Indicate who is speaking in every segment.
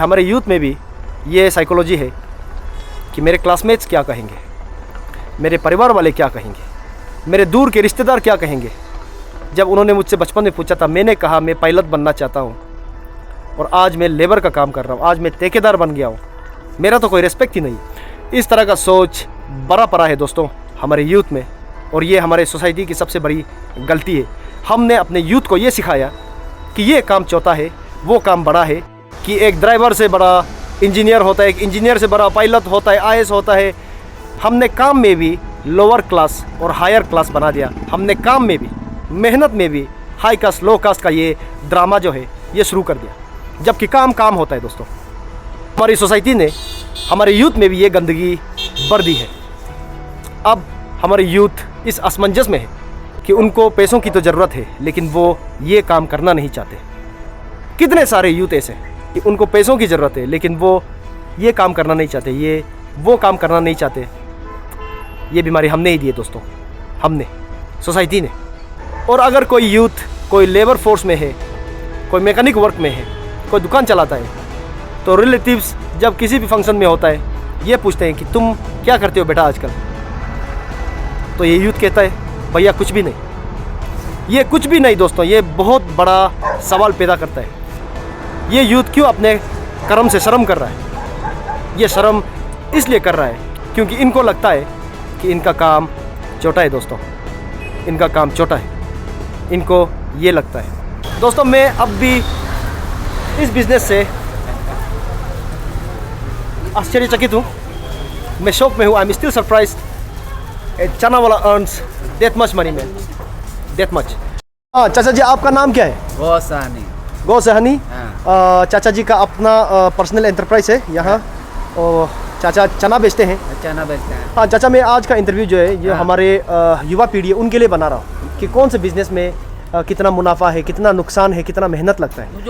Speaker 1: हमारे यूथ में भी ये साइकोलॉजी है कि मेरे क्लासमेट्स क्या कहेंगे, मेरे परिवार वाले क्या कहेंगे, मेरे दूर के रिश्तेदार क्या कहेंगे। जब उन्होंने मुझसे बचपन में पूछा था, मैंने कहा मैं पायलट बनना चाहता हूँ और आज मैं लेबर का काम कर रहा हूँ, आज मैं ठेकेदार बन गया हूँ, मेरा तो कोई रिस्पेक्ट ही नहीं। इस तरह का सोच बड़ा पड़ा है दोस्तों हमारे यूथ में, और ये हमारे सोसाइटी की सबसे बड़ी गलती है। हमने अपने यूथ को ये सिखाया कि ये काम छोटा है, वो काम बड़ा है, कि एक ड्राइवर से बड़ा इंजीनियर होता है, एक इंजीनियर से बड़ा पायलट होता है, आईएएस होता है। हमने काम में भी लोअर क्लास और हायर क्लास बना दिया। हमने काम में भी, मेहनत में भी हाई कास्ट लो कास्ट का ये ड्रामा जो है ये शुरू कर दिया, जबकि काम काम होता है दोस्तों। हमारी सोसाइटी ने हमारे यूथ में भी ये गंदगी भर दी है। अब हमारे यूथ इस असमंजस में है कि उनको पैसों की तो ज़रूरत है, लेकिन वो ये काम करना नहीं चाहते। कितने सारे यूथ ऐसे हैं कि उनको पैसों की ज़रूरत है, लेकिन वो ये काम करना नहीं चाहते, ये वो काम करना नहीं चाहते। ये बीमारी हमने ही दी है दोस्तों, हमने, सोसाइटी ने। और अगर कोई यूथ कोई लेबर फोर्स में है, कोई मैकेनिक वर्क में है, कोई दुकान चलाता है, तो रिलेटिव्स जब किसी भी फंक्शन में होता है ये पूछते हैं कि तुम क्या करते हो बेटा आजकल। तो ये यूथ कहता है भैया कुछ भी नहीं। ये कुछ भी नहीं दोस्तों, ये बहुत बड़ा सवाल पैदा करता है। ये यूथ क्यों अपने कर्म से शर्म कर रहा है? ये शर्म इसलिए कर रहा है क्योंकि इनको लगता है कि इनका काम छोटा है दोस्तों, इनका काम छोटा है, इनको ये लगता है। दोस्तों मैं अब भी इस बिज़नेस से आश्चर्यचकित हूँ, मैं शौक में हूँ। आई एम स्टिल सरप्राइज्ड चना वाला earns that much money man, that much. हाँ चाचा जी, आपका नाम क्या है? गो सहनी। चाचा जी का अपना पर्सनल एंटरप्राइज है यहाँ, और चाचा चना बेचते हैं। हाँ चाचा, मैं आज का इंटरव्यू जो है ये हमारे युवा पीढ़ी है उनके लिए बना रहा हूँ कि कौन से बिजनेस में कितना मुनाफा है, कितना नुकसान है, कितना मेहनत लगता है।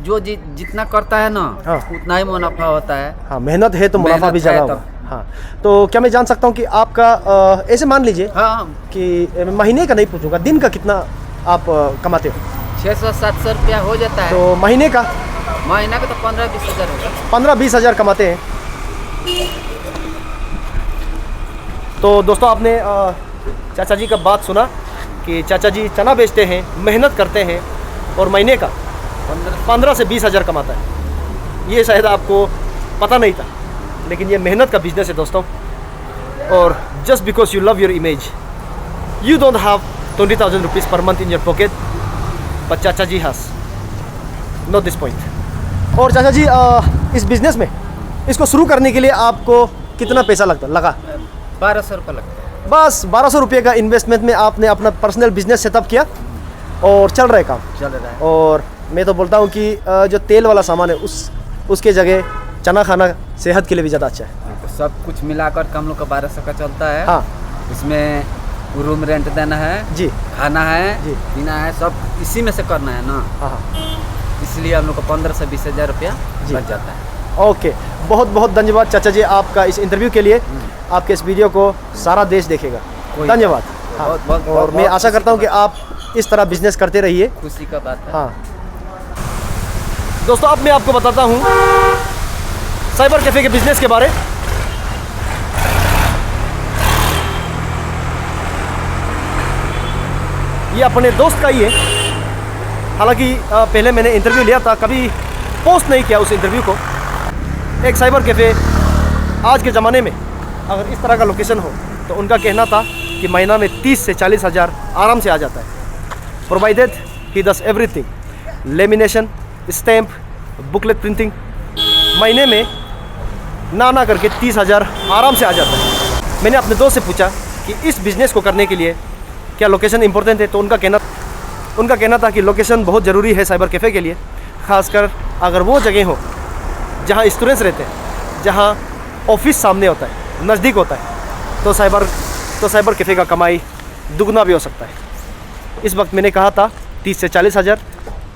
Speaker 2: जो जितना करता है ना, हाँ, उतना ही मुनाफा होता है।
Speaker 1: हाँ, मेहनत है तो मुनाफा भी ज़्यादा होगा। हाँ, तो क्या मैं जान सकता हूँ कि आपका ऐसे मान लीजिए, हाँ, कि महीने का नहीं पूछूंगा, दिन का कितना आप कमाते हो?
Speaker 2: 600-700 रुपया हो जाता है।
Speaker 1: तो महीने का?
Speaker 2: महीना का तो 15-20 हज़ार होगा।
Speaker 1: 15-20 हज़ार कमाते हैं। तो दोस्तों आपने चाचा जी का बात सुना कि चाचा जी चना बेचते हैं, मेहनत करते हैं और महीने का 15 से 20 हज़ार कमाता है। ये शायद आपको पता नहीं था, लेकिन ये मेहनत का बिजनेस है दोस्तों। और just because you love your image, you don't have 20,000 rupees per month in your pocket, but चाचा जी हैज़ नोट दिस पॉइंट। और चाचा जी इस बिज़नेस में इसको शुरू करने के लिए आपको कितना पैसा लगा?
Speaker 2: 1200 रुपये लगता है।
Speaker 1: बस 1200 रुपये का इन्वेस्टमेंट में आपने अपना पर्सनल बिजनेस सेटअप किया और चल रहा है काम, चल रहा है। और मैं तो बोलता हूँ कि जो तेल वाला सामान है उसके जगह चना खाना सेहत के लिए भी ज़्यादा अच्छा है।
Speaker 2: तो सब कुछ मिलाकर हम लोग का 1200 का चलता है।
Speaker 1: हाँ,
Speaker 2: इसमें रूम रेंट देना है जी, खाना है जी, पीना है, सब इसी में से करना है ना। हाँ, इसलिए हम लोग को 15 से 20 हज़ार रुपया लग जाता है।
Speaker 1: ओके, बहुत बहुत धन्यवाद चाचा जी आपका इस इंटरव्यू के लिए। आपके इस वीडियो को सारा देश देखेगा, धन्यवाद। हाँ, और मैं आशा करता हूँ कि आप इस तरह बिजनेस करते रहिए,
Speaker 2: खुशी का बात है।
Speaker 1: हाँ दोस्तों, अब मैं आपको बताता हूँ साइबर कैफ़े के बिजनेस के बारे। ये अपने दोस्त का ही है, हालांकि पहले मैंने इंटरव्यू लिया था, कभी पोस्ट नहीं किया उस इंटरव्यू को। एक साइबर कैफ़े आज के ज़माने में अगर इस तरह का लोकेशन हो तो उनका कहना था कि महीना में 30 से 40 हज़ार आराम से आ जाता है। Provided he does everything, lamination, stamp, booklet printing, महीने में ना करके 30 हज़ार आराम से आ जाता है। मैंने अपने दोस्त से पूछा कि इस बिज़नेस को करने के लिए क्या लोकेशन इंपॉर्टेंट है, तो उनका कहना था कि लोकेशन बहुत ज़रूरी है साइबर कैफ़े के लिए, ख़ासकर अगर वो जगह हो जहाँ स्टूडेंट्स रहते हैं, जहाँ ऑफिस सामने होता है, नज़दीक होता है, तो साइबर कैफ़े का कमाई दुगना भी हो सकता है। इस वक्त मैंने कहा था 30 से 40 हज़ार,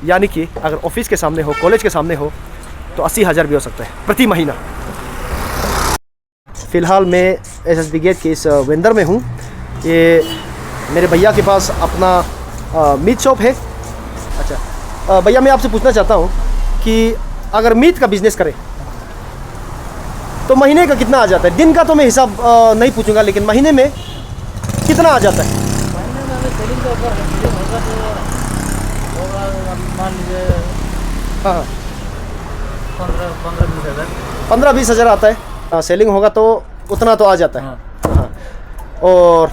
Speaker 1: यानी कि अगर ऑफिस के सामने हो, कॉलेज के सामने हो तो 80 हज़ार भी हो सकता है प्रति महीना। फ़िलहाल मैं SSB गेट के इस वेंडर में हूँ। ये मेरे भैया के पास अपना मीट शॉप है। अच्छा भैया, मैं आपसे पूछना चाहता हूँ कि अगर मीट का बिजनेस करें तो महीने का कितना आ जाता है? दिन का तो मैं हिसाब नहीं पूछूंगा, लेकिन महीने में कितना आ जाता है?
Speaker 3: महीने में अगर सेलिंग के ऊपर सेलिंग होगा तो होगा, मान लीजिए
Speaker 1: हाँ
Speaker 3: 15-20 हज़ार।
Speaker 1: 15-20 हज़ार आता है। हाँ, सेलिंग होगा तो उतना तो आ जाता है।
Speaker 3: हाँ।
Speaker 1: हाँ। और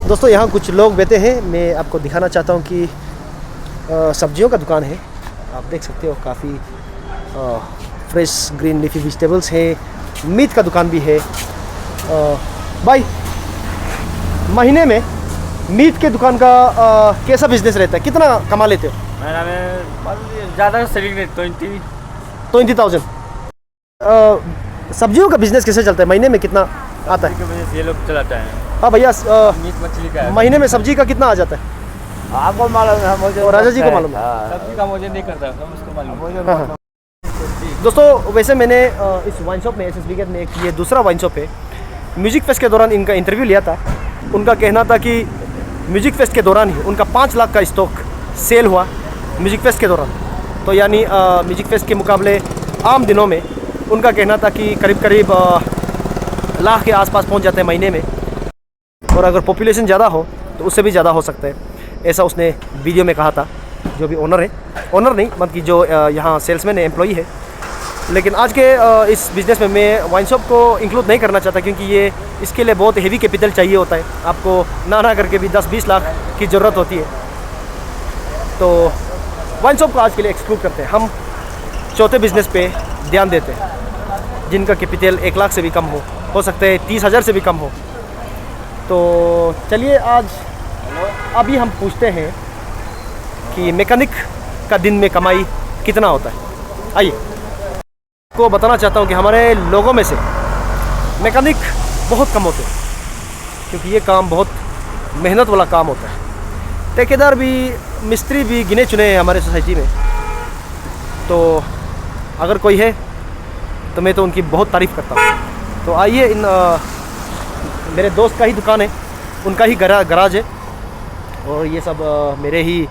Speaker 1: दोस्तों यहाँ कुछ लोग बैठे हैं, मैं आपको दिखाना चाहता हूँ कि सब्जियों का दुकान है। आप देख सकते हो काफ़ी फ्रेश ग्रीन लीफी वेजिटेबल्स है, मीट का दुकान भी है। भाई महीने में मीट के दुकान का कैसा बिजनेस रहता है, कितना कमा लेते हो?
Speaker 3: महीना में ज़्यादा सेलिंग नहीं
Speaker 1: 20,000। सब्जियों का बिजनेस कैसे चलता है, महीने में कितना आता है?
Speaker 3: की वजह से ये लोग चलाते हैं।
Speaker 1: हाँ भैया,
Speaker 3: मीट मछली का है।
Speaker 1: महीने में सब्जी का कितना आ जाता है?
Speaker 3: आपको मालूम है, मुझे
Speaker 1: और राजा जी को मालूम है।
Speaker 3: सब्जी का मुझे नहीं करता, हम उसको मालूम है।
Speaker 1: हाँ, हाँ। दोस्तों वैसे मैंने इस वाइन शॉप में एसएसबी गेट में एक ये दूसरा वाइन शॉप है, म्यूजिक फेस्ट के दौरान इनका इंटरव्यू लिया था। उनका कहना था कि म्यूजिक फेस्ट के दौरान ही उनका 5 लाख का स्टॉक सेल हुआ म्यूजिक फेस्ट के दौरान। तो यानी म्यूजिक फेस्ट के मुकाबले आम दिनों में उनका कहना था कि करीब करीब लाख के आसपास पहुंच जाते हैं महीने में, और अगर पॉपुलेशन ज़्यादा हो तो उससे भी ज़्यादा हो सकता है, ऐसा उसने वीडियो में कहा था। जो भी ओनर है, ओनर नहीं मतलब कि जो यहाँ सेल्समैन है, एम्प्लॉई है। लेकिन आज के इस बिज़नेस में मैं वाइन शॉप को इंक्लूड नहीं करना चाहता, क्योंकि ये इसके लिए बहुत हेवी कैपिटल चाहिए होता है। आपको ना करके भी 10-20 लाख की ज़रूरत होती है। तो वाइन शॉप को आज के लिए एक्सक्लूड करते हैं। हम चौथे बिज़नेस पे ध्यान देते हैं, जिनका कैपिटल 1 लाख से भी कम हो सकता है 30,000 से भी कम हो। तो चलिए आज अभी हम पूछते हैं कि मैकेनिक का दिन में कमाई कितना होता है। आइए, को बताना चाहता हूँ कि हमारे लोगों में से मैकेनिक बहुत कम होते हैं, क्योंकि ये काम बहुत मेहनत वाला काम होता है। ठेकेदार भी, मिस्त्री भी गिने चुने हैं हमारे सोसाइटी में। तो अगर कोई है तो मैं तो उनकी बहुत तारीफ़ करता हूँ। तो आइए, इन मेरे दोस्त का ही दुकान है, उनका ही गराज है, और ये सब मेरे ही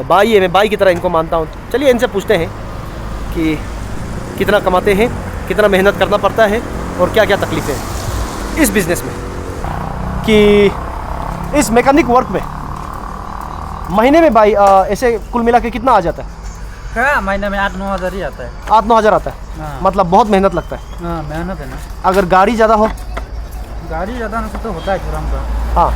Speaker 1: भाई है। मैं भाई की तरह इनको मानता हूँ। चलिए इनसे पूछते हैं कि कितना कमाते हैं, कितना मेहनत करना पड़ता है, और क्या क्या तकलीफ़ें हैं इस बिज़नेस में, कि इस मैकेनिक वर्क में महीने में भाई ऐसे कुल मिला के कितना आ जाता है?
Speaker 3: हाँ, महीने में 8-9 हज़ार ही आता है।
Speaker 1: 8-9 हज़ार आता है।
Speaker 3: हाँ।
Speaker 1: मतलब बहुत मेहनत लगता है।
Speaker 3: हाँ, मेहनत है ना।
Speaker 1: अगर गाड़ी ज़्यादा हो?
Speaker 3: गाड़ी ज़्यादा ना तो होता है थोड़ा का।
Speaker 1: हाँ,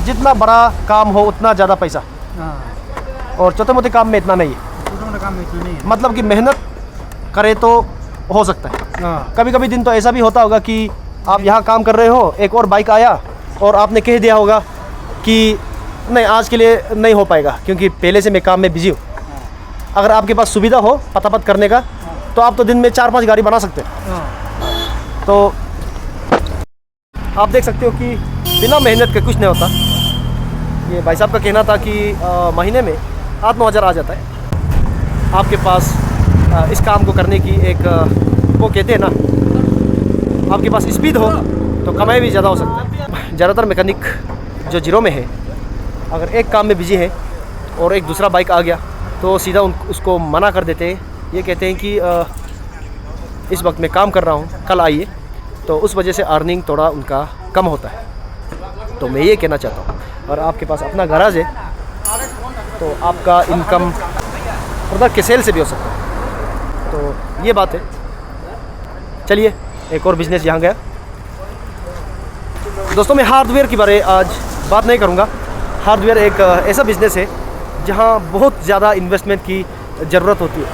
Speaker 1: जितना बड़ा काम हो उतना ज़्यादा पैसा,
Speaker 3: हाँ,
Speaker 1: और छोटे मोटे काम में इतना नहीं है।
Speaker 3: छोटा मोटा काम में इतना नहीं है।
Speaker 1: मतलब कि मेहनत करे तो हो सकता है।
Speaker 3: हाँ,
Speaker 1: कभी कभी दिन तो ऐसा भी होता होगा कि आप यहाँ काम कर रहे हो, एक और बाइक आया और आपने कह दिया होगा कि नहीं, आज के लिए नहीं हो पाएगा, क्योंकि पहले से मैं काम में बिजी हूँ। अगर आपके पास सुविधा हो पतापत करने का, तो आप तो दिन में 4-5 गाड़ी बना सकते हैं।
Speaker 3: हाँ।
Speaker 1: तो आप देख सकते हो कि बिना मेहनत के कुछ नहीं होता। ये भाई साहब का कहना था कि महीने में 8-9 हज़ार आ जाता है। आपके पास इस काम को करने की एक वो कहते हैं ना, आपके पास स्पीड हो तो कमाई भी ज़्यादा हो सकता है। ज़्यादातर मैकेनिक जो जीरो में है, अगर एक काम में बिजी है और एक दूसरा बाइक आ गया तो सीधा उसको मना कर देते हैं। ये कहते हैं कि इस वक्त मैं काम कर रहा हूँ, कल आइए। तो उस वजह से अर्निंग थोड़ा उनका कम होता है। तो मैं ये कहना चाहता हूँ, और आपके पास अपना गराज है तो आपका इनकम प्रोडक्ट के सेल से भी हो सकता है। तो ये बात है। चलिए एक और बिज़नेस यहाँ गया। दोस्तों मैं हार्डवेयर के बारे आज बात नहीं करूँगा। हार्डवेयर एक ऐसा बिज़नेस है जहाँ बहुत ज़्यादा इन्वेस्टमेंट की ज़रूरत होती है।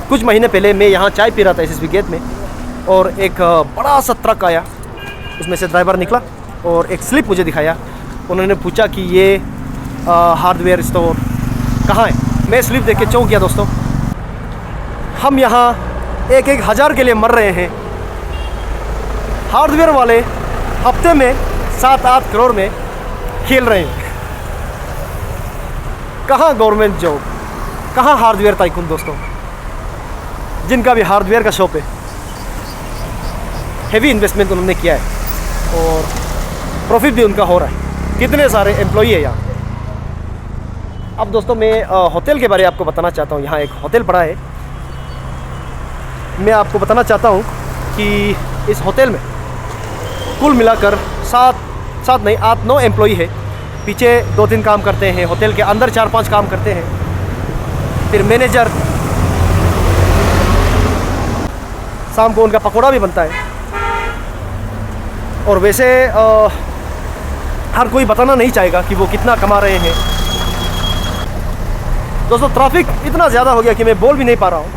Speaker 1: कुछ महीने पहले मैं यहाँ चाय पी रहा था एसएसबी गेट में, और एक बड़ा सा ट्रक आया। उसमें से ड्राइवर निकला और एक स्लिप मुझे दिखाया। उन्होंने पूछा कि ये हार्डवेयर स्टोर कहाँ है। मैं स्लिप देख के चौंक गया। दोस्तों हम यहाँ 1-1 हज़ार के लिए मर रहे हैं। हार्डवेयर वाले हफ्ते में 7-8 करोड़ में खेल रहे हैं। कहाँ गवर्नमेंट जॉब, कहाँ हार्डवेयर टाइकून दोस्तों, जिनका भी हार्डवेयर का शॉप है। हेवी इन्वेस्टमेंट उन्होंने किया है और प्रॉफिट भी उनका हो रहा है। कितने सारे एम्प्लॉई है यहाँ। अब दोस्तों मैं होटल के बारे में आपको बताना चाहता हूँ। यहाँ एक होटल पड़ा है। मैं आपको बताना चाहता हूँ कि इस होटल में कुल मिलाकर 8-9 एम्प्लॉई है। पीछे 2-3 काम करते हैं, होटल के अंदर 4-5 काम करते हैं, फिर मैनेजर, शाम को उनका पकौड़ा भी बनता है। और वैसे हर कोई बताना नहीं चाहेगा कि वो कितना कमा रहे हैं। दोस्तों ट्रैफिक इतना ज़्यादा हो गया कि मैं बोल भी नहीं पा रहा हूँ।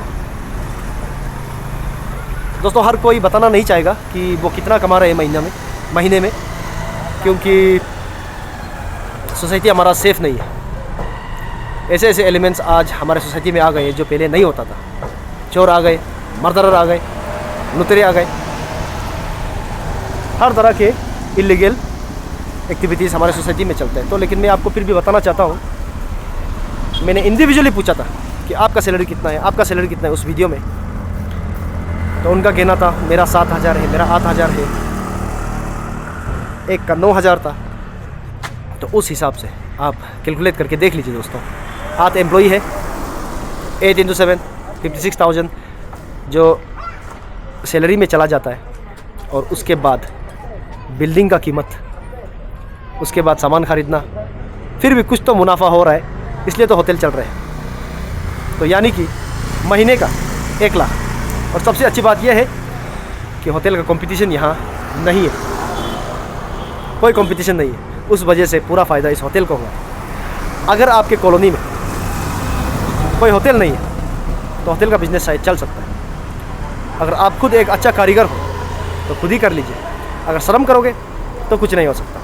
Speaker 1: दोस्तों हर कोई बताना नहीं चाहेगा कि वो कितना कमा रहे हैं महीने में, क्योंकि सोसाइटी हमारा सेफ़ नहीं है। ऐसे ऐसे एलिमेंट्स आज हमारे सोसाइटी में आ गए जो पहले नहीं होता था। चोर आ गए, मर्डरर आ गए, लुटेरे आ गए, हर तरह के इलीगल एक्टिविटीज़ हमारे सोसाइटी में चलते हैं। तो लेकिन मैं आपको फिर भी बताना चाहता हूँ, मैंने इंडिविजुअली पूछा था कि आपका सैलरी कितना है, आपका सैलरी कितना है उस वीडियो में। तो उनका कहना था मेरा 7,000 है, मेरा 8,000 है, एक का 9,000 था। तो उस हिसाब से आप कैलकुलेट करके देख लीजिए दोस्तों। 8 एम्प्लॉई है, 8 × 7 56,000 जो सैलरी में चला जाता है। और उसके बाद बिल्डिंग का कीमत, उसके बाद सामान ख़रीदना, फिर भी कुछ तो मुनाफा हो रहा है, इसलिए तो होटल चल रहे हैं। तो यानी कि महीने का 1 लाख। और सबसे अच्छी बात यह है कि होटल का कंपटीशन यहाँ नहीं है, कोई कंपटीशन नहीं है। उस वजह से पूरा फ़ायदा इस होटल को हुआ। अगर आपके कॉलोनी में कोई होटल नहीं है तो होटल का बिज़नेस शायद चल सकता है। अगर आप खुद एक अच्छा कारीगर हो तो खुद ही कर लीजिए, अगर शर्म करोगे तो कुछ नहीं हो सकता।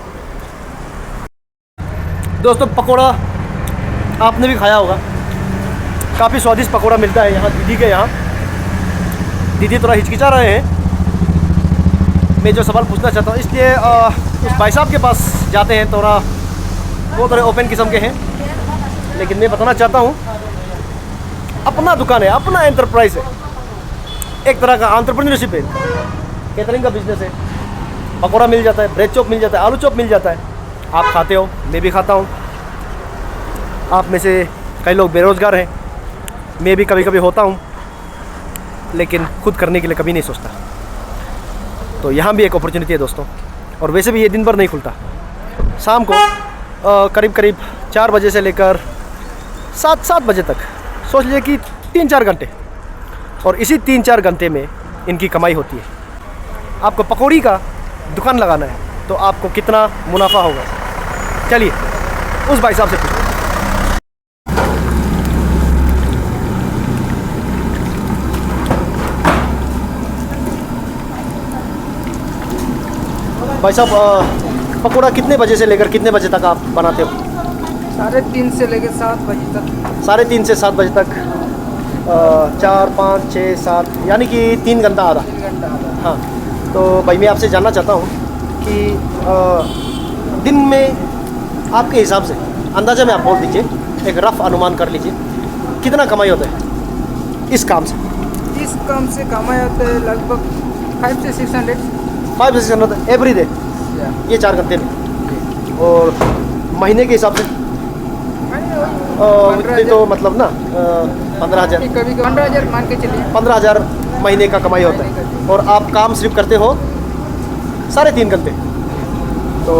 Speaker 1: दोस्तों पकोड़ा आपने भी खाया होगा, काफ़ी स्वादिष्ट पकोड़ा मिलता है यहाँ दीदी के यहाँ। दीदी थोड़ा हिचकिचा रहे हैं मैं जो सवाल पूछना चाहता हूँ, इसलिए उस भाई साहब के पास जाते हैं। वो थोड़े ओपन किस्म के हैं, लेकिन मैं बताना चाहता हूँ अपना दुकान है, अपना एंटरप्राइज है, एक तरह का एंटरप्रेन्योरशिप है। कैटरिंग का बिजनेस है, पकोड़ा मिल जाता है, ब्रेड चॉप मिल जाता है, आलू चॉप मिल जाता है। आप खाते हो, मैं भी खाता हूँ। आप में से कई लोग बेरोज़गार हैं, मैं भी कभी कभी होता हूँ, लेकिन खुद करने के लिए कभी नहीं सोचता। तो यहाँ भी एक अपॉर्चुनिटी है दोस्तों। और वैसे भी ये दिन भर नहीं खुलता, शाम को करीब 4 बजे से लेकर 7 बजे तक, सोच लीजिए कि 3-4 घंटे। और इसी 3-4 घंटे में इनकी कमाई होती है। आपको पकौड़ी का दुकान लगाना है तो आपको कितना मुनाफा होगा, चलिए उस भाई साहब से पूछिए। भाई साहब पकौड़ा कितने बजे से लेकर कितने बजे तक आप बनाते हो?
Speaker 4: 3:30 से लेकर 7 बजे तक।
Speaker 1: 3:30 से 7 बजे तक, 4, 5, 6, 7 यानी कि 3 घंटा आधा।
Speaker 4: 3 घंटा।
Speaker 1: हाँ, तो भाई मैं आपसे जानना चाहता हूँ कि दिन में आपके हिसाब से अंदाज़ा में आप बोल दीजिए, एक रफ अनुमान कर लीजिए कितना कमाई होता है इस काम से?
Speaker 4: इस काम से कमाई होता है लगभग 5 से 600।
Speaker 1: 5 से 600 एवरी डे, ये 4 घंटे में। और महीने के हिसाब से उतनी तो मतलब ना 15,000,
Speaker 4: कभी 15,000 मान के चलिए।
Speaker 1: 15,000 महीने का कमाई होता है। और आप काम सिर्फ करते हो 3.5 घंटे, तो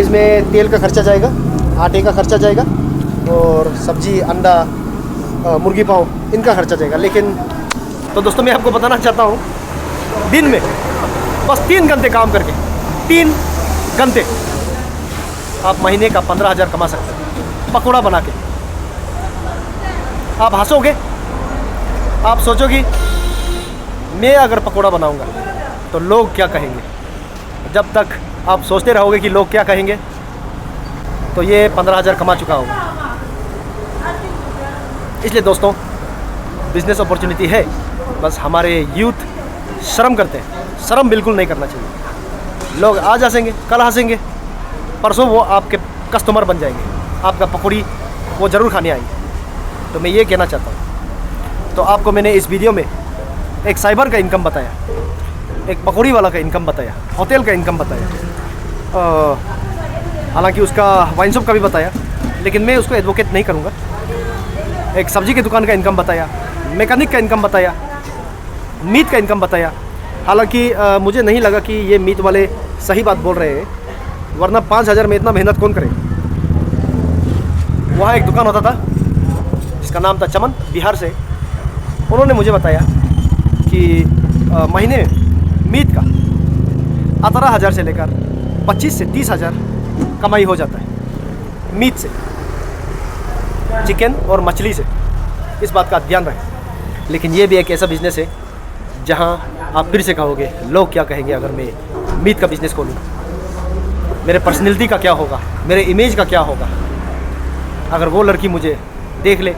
Speaker 1: इसमें तेल का खर्चा जाएगा, आटे का खर्चा जाएगा, और सब्जी, अंडा, मुर्गी पाव, इनका खर्चा जाएगा। लेकिन तो दोस्तों मैं आपको बताना चाहता हूँ, दिन में बस 3 घंटे काम करके, 3 घंटे आप महीने का 15,000 कमा सकते हैं पकौड़ा बना के। आप हंसोगे, आप सोचोगे मैं अगर पकौड़ा बनाऊंगा तो लोग क्या कहेंगे। जब तक आप सोचते रहोगे कि लोग क्या कहेंगे, तो ये 15,000 कमा चुका होगा। इसलिए दोस्तों बिज़नेस अपॉर्चुनिटी है, बस हमारे यूथ शर्म करते हैं। शर्म बिल्कुल नहीं करना चाहिए। लोग आज हंसेंगे, कल हंसेंगे, परसों वो आपके कस्टमर बन जाएंगे, आपका पकौड़ी वो ज़रूर खाने आएंगे। तो मैं ये कहना चाहता हूँ। तो आपको मैंने इस वीडियो में एक साइबर का इनकम बताया, एक पकौड़ी वाला का इनकम बताया, होटल का इनकम बताया, हालांकि उसका वाइन शॉप का भी बताया, लेकिन मैं उसको एडवोकेट नहीं करूँगा। एक सब्जी की दुकान का इनकम बताया, मैकेनिक का इनकम बताया, मीट का इनकम बताया। हालांकि मुझे नहीं लगा कि ये मीट वाले सही बात बोल रहे हैं, वरना 5,000 में इतना मेहनत कौन करे। वहाँ एक दुकान होता था जिसका नाम था चमन, बिहार से। उन्होंने मुझे बताया कि महीने में मीट का 18,000 से लेकर 25 से 30,000 कमाई हो जाता है मीट से, चिकन और मछली से। इस बात का ध्यान रखें। लेकिन ये भी एक ऐसा बिज़नेस है जहाँ आप फिर से कहोगे लोग क्या कहेंगे अगर मैं मीट का बिज़नेस खोलूँ, मेरे पर्सनैलिटी का क्या होगा, मेरे इमेज का क्या होगा। अगर वो लड़की मुझे देख ले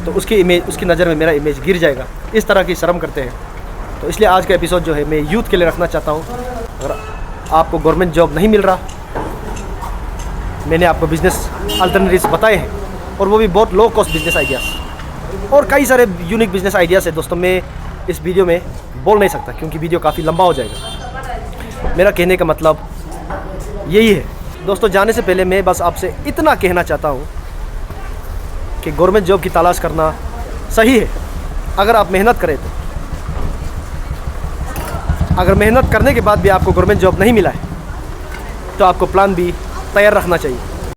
Speaker 1: तो उसकी नज़र में मेरा इमेज गिर जाएगा। इस तरह की शर्म करते हैं। तो इसलिए आज का एपिसोड जो है मैं यूथ के लिए रखना चाहता हूँ। अगर आपको गवर्नमेंट जॉब नहीं मिल रहा, मैंने आपको बिज़नेस अल्टरनेटिव्स बताए हैं, और वो भी बहुत लो कॉस्ट बिज़नेस आइडियाज़ और कई सारे यूनिक बिज़नेस आइडियाज़ है। दोस्तों मैं इस वीडियो में बोल नहीं सकता क्योंकि वीडियो काफ़ी लंबा हो जाएगा। मेरा कहने का मतलब यही है। दोस्तों जाने से पहले मैं बस आपसे इतना कहना चाहता हूँ कि गवर्नमेंट जॉब की तलाश करना सही है अगर आप मेहनत करें तो। अगर मेहनत करने के बाद भी आपको गवर्नमेंट जॉब नहीं मिला है तो आपको प्लान बी तैयार रखना चाहिए।